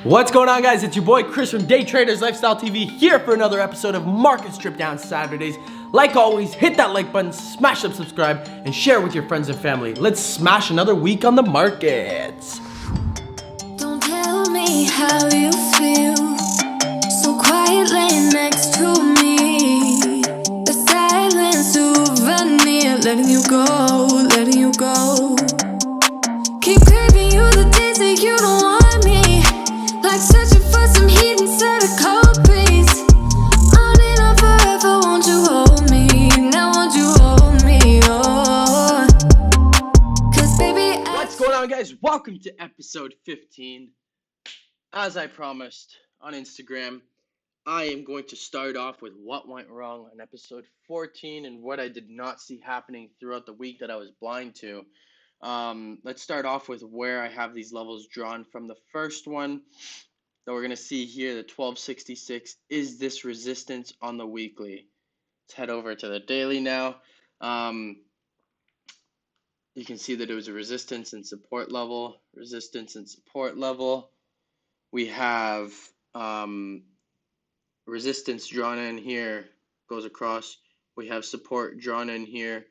What's going on, guys? It's your boy Chris from Day Traders Lifestyle TV here for another episode of Market Strip Down Saturdays. Like always, hit that like button, smash up subscribe, and share with your friends and family. Let's smash another week on the markets. Don't tell me how you feel, so quietly next to me. The silence souvenir, letting you go, letting you go. Keep craving you the days that you don't want me, like searching for some heat inside a cold breeze. On and on forever, won't you hold me? Now won't you hold me? Oh, 'cause baby, What's going on, guys? Welcome to episode 15. As I promised on Instagram, I am going to start off with what went wrong on episode 14 and what I did not see happening throughout the week that I was blind to. Let's start off with where I have these levels drawn from. The first one that we're going to see here, the 1266, is this resistance on the weekly. Let's head over to the daily now. You can see that it was a resistance and support level, resistance and support level. We have resistance drawn in here, goes across. We have support drawn in here,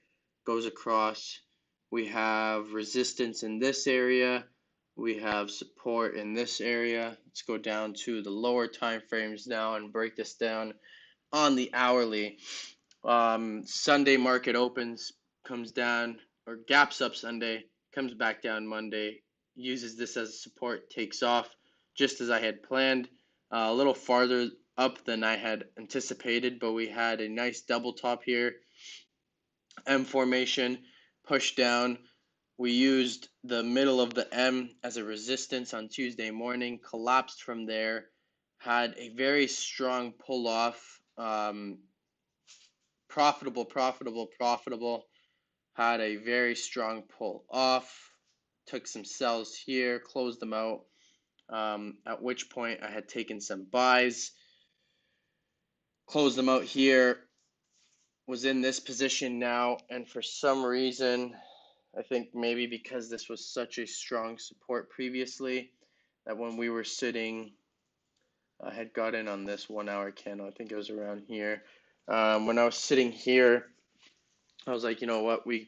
goes across. We have resistance in this area. We have support in this area. Let's go down to the lower time frames now and break this down on the hourly. Sunday market opens, comes down, or gaps up Sunday, comes back down Monday, uses this as support, takes off just as I had planned, a little farther up than I had anticipated, but we had a nice double top here, M formation, push down. We used the middle of the M as a resistance on Tuesday morning, collapsed from there, had a very strong pull off, profitable, had a very strong pull off, took some sells here, closed them out, at which point I had taken some buys, closed them out here, was in this position now, and for some reason, I think maybe because this was such a strong support previously, that when we were sitting, I had got in on this 1 hour candle, I think it was around here. When I was sitting here, I was like, you know what, we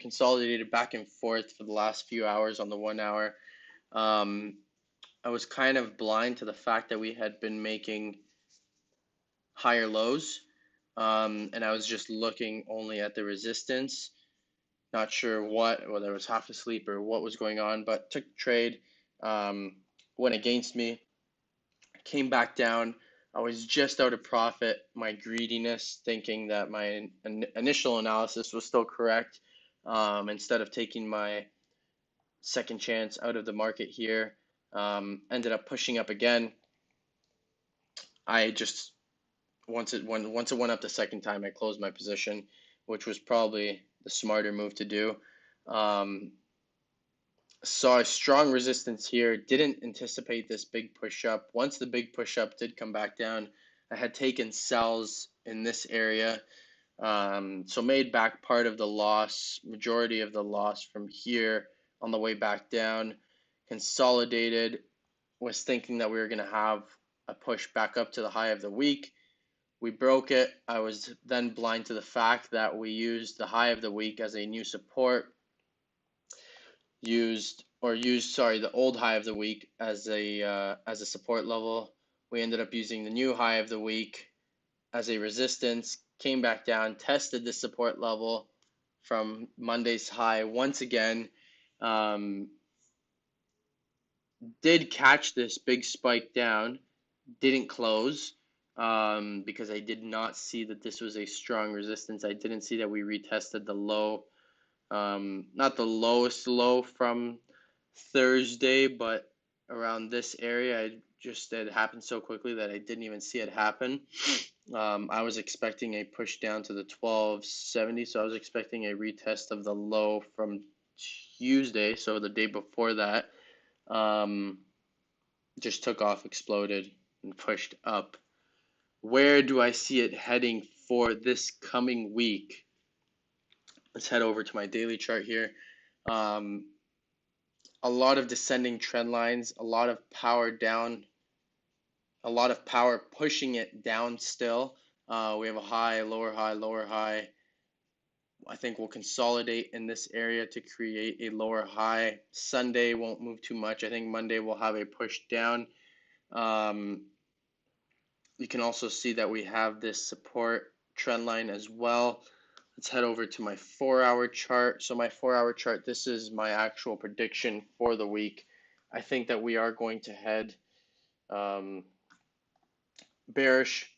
consolidated back and forth for the last few hours on the 1 hour. I was kind of blind to the fact that we had been making higher lows, and I was just looking only at the resistance. Not sure whether I was half asleep or what was going on, but took the trade, went against me, came back down. I was just out of profit. My greediness, thinking that my initial analysis was still correct, instead of taking my second chance out of the market here, ended up pushing up again. I just once it went up the second time, I closed my position, which was probably the smarter move to do. Saw a strong resistance here, didn't anticipate this big push up. Once the big push up did come back down, I had taken sells in this area, so made back part of the loss, majority of the loss from here on the way back down. Consolidated, was thinking that we were going to have a push back up to the high of the week. We broke it. I was then blind to the fact that we used the high of the week as a new support, used the old high of the week as a support level. We ended up using the new high of the week as a resistance, came back down, tested the support level from Monday's high once again. Did catch this big spike down, didn't close, because I did not see that this was a strong resistance. I didn't see that we retested the low, not the lowest low from Thursday, but around this area. It happened so quickly that I didn't even see it happen. I was expecting a push down to the 1270, so I was expecting a retest of the low from Tuesday, so the day before that. Just took off, exploded, and pushed up. Where do I see it heading for this coming week? Let's head over to my daily chart here. a lot of descending trend lines, a lot of power down, a lot of power pushing it down still. We have a high, lower high, lower high. I think we'll consolidate in this area to create a lower high. Sunday won't move too much. I think Monday will have a push down. You can also see that we have this support trend line as well. Let's head over to my 4-hour chart. So my 4-hour chart, this is my actual prediction for the week. I think that we are going to head bearish.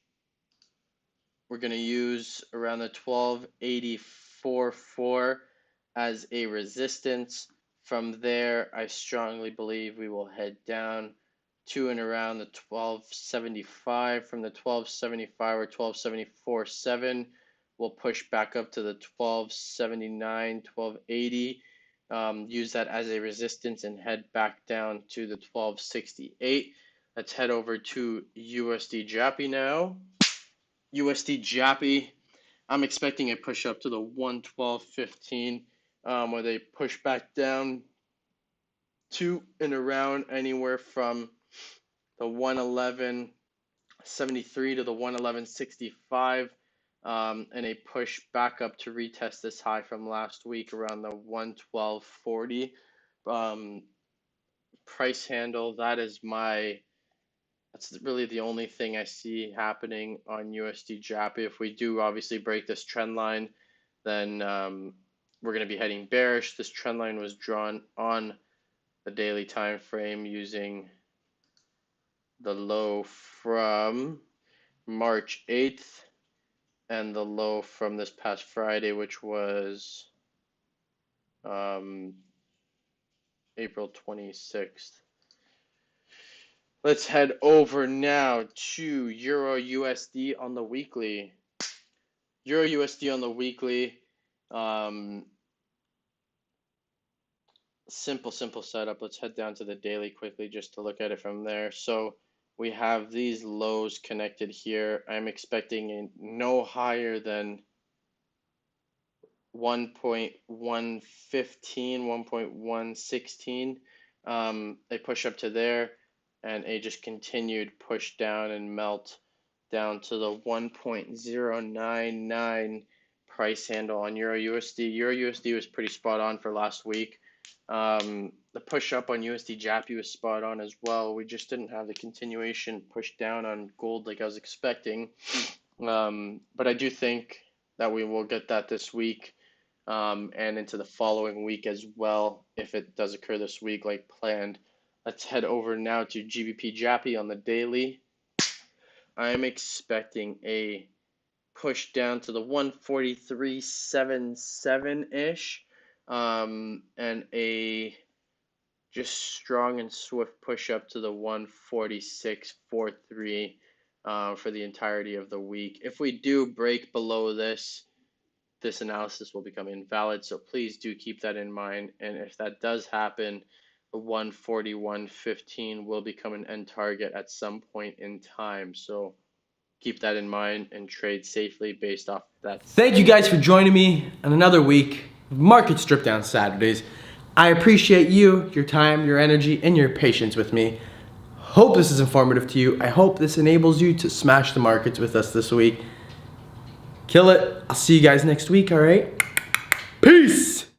We're going to use around the 1284.4 as a resistance. From there, I strongly believe we will head down to and around the 1275. From the 1275 or 1274.7, we'll push back up to the 1279, 1280. Use that as a resistance and head back down to the 1268. Let's head over to USDJPY now. USDJPY, I'm expecting a push up to the 112.15, where they push back down to and around anywhere from the 111.73 to the 111.65, and a push back up to retest this high from last week around the 112.40. Price handle, that's really the only thing I see happening on USDJPY. If we do obviously break this trend line, then we're going to be heading bearish. This trend line was drawn on the daily time frame using the low from March 8th and the low from this past Friday, which was April 26th. Let's head over now to EURUSD on the weekly. EURUSD on the weekly. Simple setup. Let's head down to the daily quickly just to look at it from there. So we have these lows connected here. I'm expecting no higher than 1.115, 1.116. They push up to there, and a just continued push down and melt down to the 1.099 price handle on EURUSD. EURUSD was pretty spot on for last week. The push up on USDJPY was spot on as well. We just didn't have the continuation push down on gold like I was expecting. But I do think that we will get that this week, and into the following week as well, if it does occur this week like planned. Let's head over now to GBPJPY on the daily. I am expecting a push down to the 143.77-ish, and a just strong and swift push up to the 146.43 for the entirety of the week. If we do break below this analysis will become invalid, so please do keep that in mind. And if that does happen, the 141.15 will become an end target at some point in time. So keep that in mind and trade safely based off that. Thank you guys for joining me on another week of Market Strip Down Saturdays. I appreciate you, your time, your energy, and your patience with me. Hope this is informative to you. I hope this enables you to smash the markets with us this week. Kill it. I'll see you guys next week, all right? Peace!